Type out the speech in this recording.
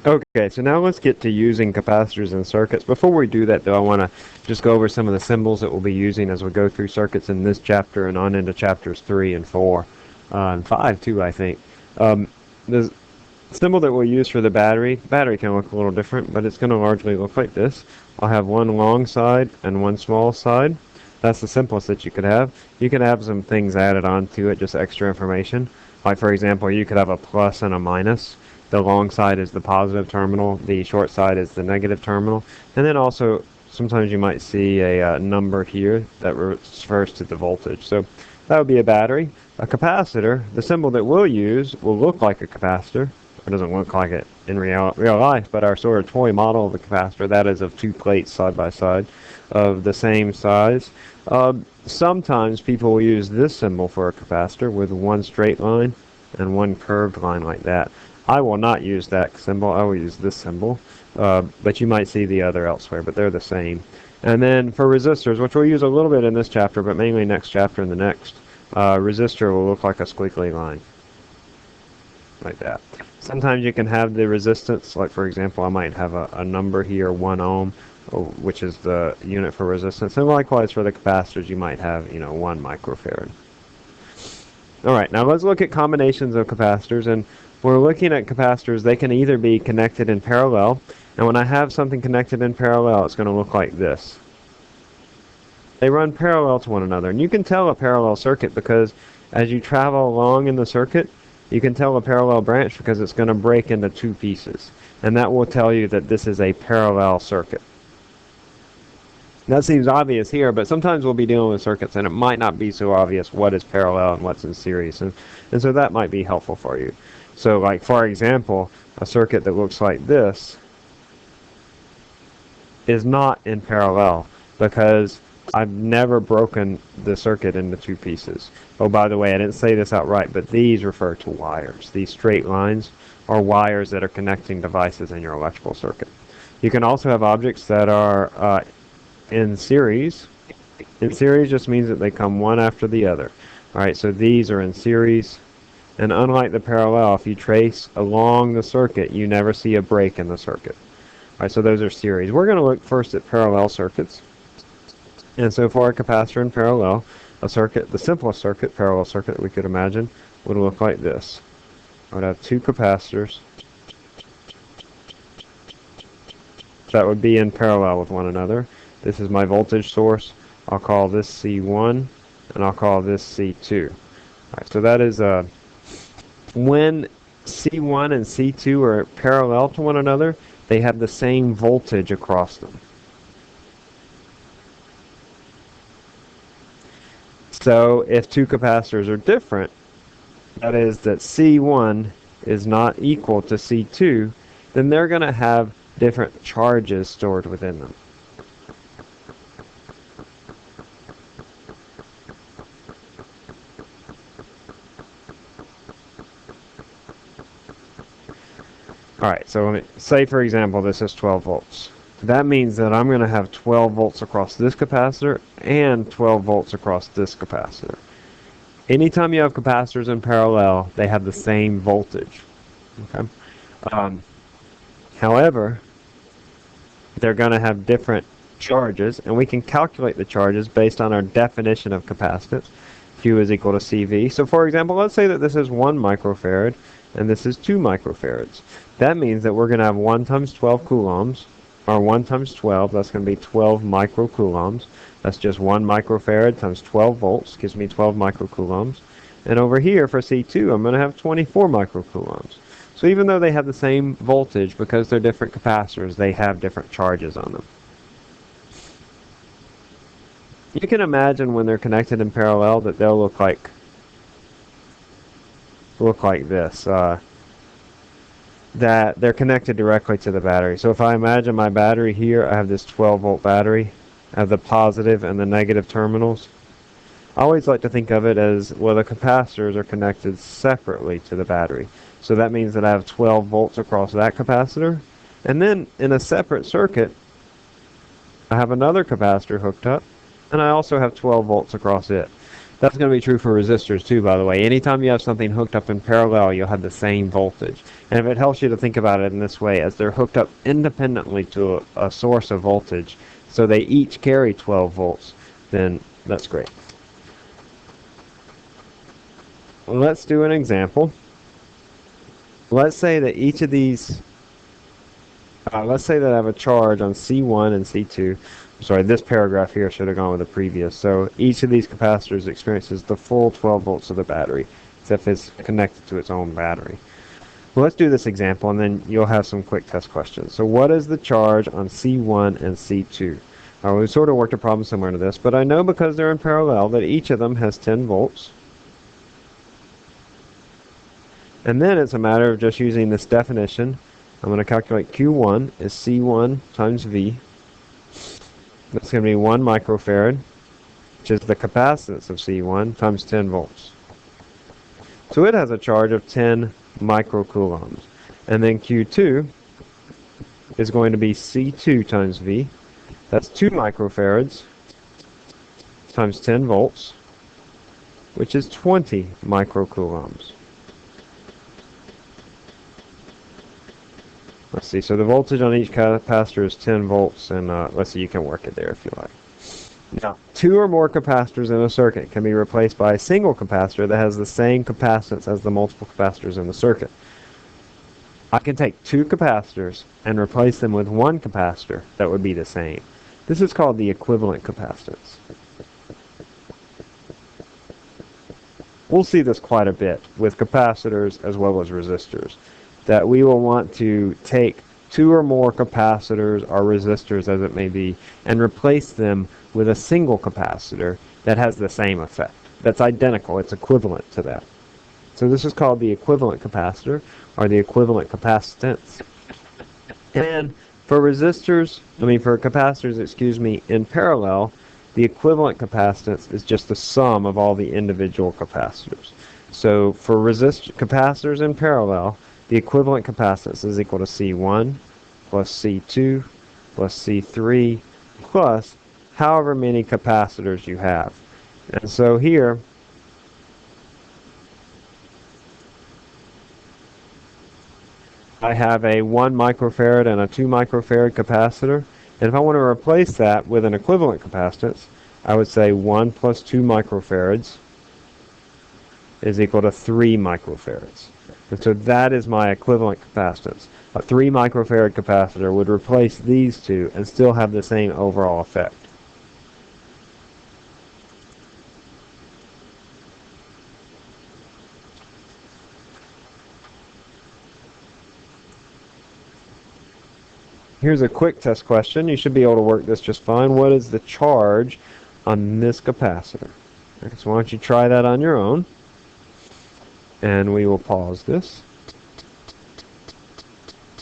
Okay, so now let's get to using capacitors in circuits. Before we do that, though, I want to just go over some of the symbols that we'll be using as we go through circuits in this chapter and on into chapters 3 and 4, and 5 too, I think. The symbol that we'll use for the battery can look a little different, but it's going to largely look like this. I'll have one long side and one small side. That's the simplest that you could have. You could have some things added onto it, just extra information. Like, for example, you could have a plus and a minus. The long side is the positive terminal, the short side is the negative terminal. And then also, sometimes you might see a number here that refers to the voltage. So that would be a battery. A capacitor, the symbol that we'll use will look like a capacitor. It doesn't look like it in real life, but our sort of toy model of a capacitor, that is of two plates side by side of the same size. Sometimes people will use this symbol for a capacitor with one straight line and one curved line like that. I will not use that symbol. I will use this symbol, but you might see the other elsewhere, but they're the same. And then for resistors, which we'll use a little bit in this chapter, but mainly next chapter and the next, resistor will look like a squiggly line, like that. Sometimes you can have the resistance, like for example, I might have a number here, 1 ohm, which is the unit for resistance. And likewise for the capacitors, you might have, 1 microfarad. All right, now let's look at combinations of capacitors. And when we're looking at capacitors, they can either be connected in parallel. And when I have something connected in parallel, it's going to look like this. They run parallel to one another. And you can tell a parallel circuit because as you travel along in the circuit, you can tell a parallel branch because it's going to break into two pieces. And that will tell you that this is a parallel circuit. That seems obvious here, but sometimes we'll be dealing with circuits and it might not be so obvious what is parallel and what's in series. And so that might be helpful for you. So like, for example, a circuit that looks like this is not in parallel because I've never broken the circuit into two pieces. Oh, by the way, I didn't say this outright, but these refer to wires. These straight lines are wires that are connecting devices in your electrical circuit. You can also have objects that are in series. In series just means that they come one after the other. All right, so these are in series. And unlike the parallel, if you trace along the circuit, you never see a break in the circuit. All right, so those are series. We're going to look first at parallel circuits. And so for a capacitor in parallel, a circuit, the simplest circuit, parallel circuit that we could imagine, would look like this. I would have two capacitors that would be in parallel with one another. This is my voltage source. I'll call this C1, and I'll call this C2. All right, so that is when C1 and C2 are parallel to one another, they have the same voltage across them. So if two capacitors are different, that is that C1 is not equal to C2, then they're going to have different charges stored within them. Alright, so let me say for example this is 12 volts. That means that I'm going to have 12 volts across this capacitor and 12 volts across this capacitor. Anytime you have capacitors in parallel, they have the same voltage. Okay. However, they're going to have different charges, and we can calculate the charges based on our definition of capacitance. Q is equal to CV. So for example, let's say that this is 1 microfarad and this is 2 microfarads. That means that we're going to have 1 times 12 coulombs, or 1 times 12, that's going to be 12 microcoulombs. That's just 1 microfarad times 12 volts, gives me 12 microcoulombs. And over here for C2, I'm going to have 24 microcoulombs. So even though they have the same voltage, because they're different capacitors, they have different charges on them. You can imagine when they're connected in parallel that they'll look like this. That they're connected directly to the battery. So if I imagine my battery here, I have this 12 volt battery. I have the positive and the negative terminals. I always like to think of it as, well, the capacitors are connected separately to the battery. So that means that I have 12 volts across that capacitor. And then in a separate circuit, I have another capacitor hooked up, and I also have 12 volts across it. That's going to be true for resistors too, by the way. Anytime you have something hooked up in parallel, you'll have the same voltage. And if it helps you to think about it in this way, as they're hooked up independently to a source of voltage, so they each carry 12 volts, then that's great. Let's do an example. Let's say that each of these, let's say that I have a charge on C1 and C2. Sorry, this paragraph here should have gone with the previous. So each of these capacitors experiences the full 12 volts of the battery, except it's connected to its own battery. Well, let's do this example, and then you'll have some quick test questions. So what is the charge on C1 and C2? We sort of worked a problem similar to this, but I know because they're in parallel that each of them has 10 volts. And then it's a matter of just using this definition. I'm going to calculate Q1 is C1 times V. That's going to be 1 microfarad, which is the capacitance of C1, times 10 volts. So it has a charge of 10 microcoulombs. And then Q2 is going to be C2 times V. That's 2 microfarads times 10 volts, which is 20 microcoulombs. Let's see, so the voltage on each capacitor is 10 volts, and let's see, you can work it there if you like. Now, 2 or more capacitors in a circuit can be replaced by a single capacitor that has the same capacitance as the multiple capacitors in the circuit. I can take 2 capacitors and replace them with 1 capacitor that would be the same. This is called the equivalent capacitance. We'll see this quite a bit with capacitors as well as resistors, that we will want to take 2 or more capacitors or resistors, as it may be, and replace them with a single capacitor that has the same effect. That's identical. It's equivalent to that. So this is called the equivalent capacitor, or the equivalent capacitance. And for capacitors, in parallel, the equivalent capacitance is just the sum of all the individual capacitors. So for capacitors in parallel, the equivalent capacitance is equal to C1 plus C2 plus C3 plus however many capacitors you have. And so here, I have a 1 microfarad and a 2 microfarad capacitor. And if I want to replace that with an equivalent capacitance, I would say 1 plus 2 microfarads is equal to 3 microfarads. And so that is my equivalent capacitance. A 3 microfarad capacitor would replace these two and still have the same overall effect. Here's a quick test question. You should be able to work this just fine. What is the charge on this capacitor? Okay, so why don't you try that on your own? And we will pause this.